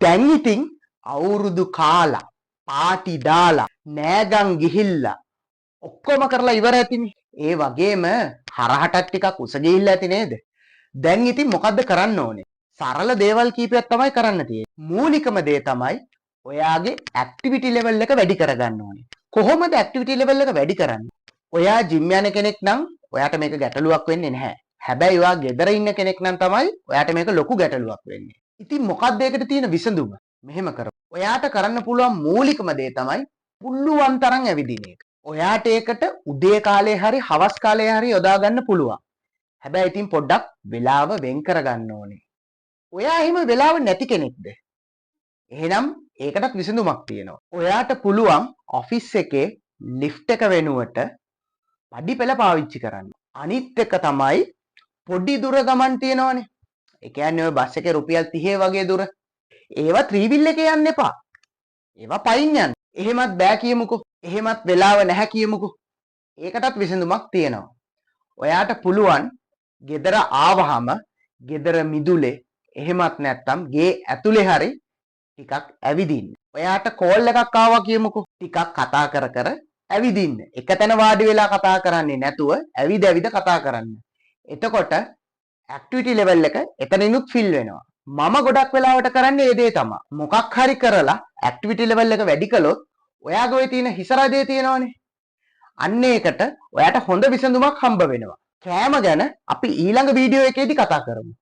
දැන් ඉතින් අවුරුදු කාලා පාටි දාලා නෑගම් ගිහිල්ලා ඔක්කොම කරලා ඉවර ඇතිනේ. ඒ වගේම හරහටත් ටිකක් උස ගිහිල්ලා ඇති නේද? දැන් ඉතින් මොකද්ද කරන්න ඕනේ? සරල දේවල් කීපයක් තමයි කරන්න තියෙන්නේ. මූලිකම දේ තමයි ඔයාගේ ඇක්ටිවිටි ලෙවල් එක වැඩි කරගන්න ඕනේ. කොහොමද ඇක්ටිවිටි ලෙවල් එක වැඩි කරන්නේ? ඔයා ජිම් යන කෙනෙක් නම් ඔයාට මේක ගැටලුවක් වෙන්නේ නැහැ. හැබැයි ඔයා ගෙදර ඉන්න කෙනෙක් නම් තමයි ඔයාට මේක ලොකු ගැටලුවක් වෙන්නේ. ඉතින් මොකක්ද ඒකට තියෙන විසඳුම? මෙහෙම කරමු. ඔයාට කරන්න පුළුවන් මූලිකම දේ තමයි පුළුවන් තරම් ඇවිදින එක. ඔයාට ඒකට උදේ කාලේ හරි හවස් කාලේ හරි යොදා ගන්න පුළුවන්. හැබැයි ඉතින් පොඩ්ඩක් වෙලාව වෙන් කරගන්න ඕනේ. ඔයා එහෙම වෙලාව නැති කෙනෙක්ද? එහෙනම් ඒකටත් විසඳුමක් තියෙනවා. ඔයාට පුළුවන් ඔෆිස් එකේ ලිෆ්ට් එක වෙනුවට පඩි පෙළ පාවිච්චි කරන්න. අනිත් එක තමයි පොඩි දුර ගමන් තියෙනවනේ. ඒ කියන්නේ ඔය බස් එකේ රුපියල් 30 වගේ දුර. ඒවා ත්‍රිවිල් එකේ යන්න එපා. ඒවා පයින් යන්න. එහෙමත් බෑ කියමුකෝ. එහෙමත් වෙලාව නැහැ කියමුකෝ. ඒකටත් විසඳුමක් තියෙනවා. ඔයාට පුළුවන් ගෙදර ආවහම ගෙදර මිදුලේ එහෙමත් නැත්තම් ගේ ඇතුලේ හරි ටිකක් ඇවිදින්න. ඔයාට කෝල් එකක් ආවා කියමුකෝ. ටිකක් කතා කර කර ඇවිදින්න. එක තැන වාඩි වෙලා කතා කරන්නේ නැතුව ඇවිද ඇවිද කතා කරන්න. එතකොට ඇක්ටිවිටි ලෙවල් එක එතනිනුත් ෆිල් වෙනවා. මම ගොඩක් වෙලාවට කරන්නේ ඒ දේ තමයි. මොකක් හරි කරලා ඇක්ටිවිටි ලෙවල් එක වැඩි කළොත් ඔයාගේ ඔය තියෙන හිසරදේ තියෙනවනේ. අන්න ඒකට ඔයාට හොඳ විසඳුමක් හම්බ වෙනවා. කෑම ගැන අපි ඊළඟ වීඩියෝ එකේදී කතා කරමු.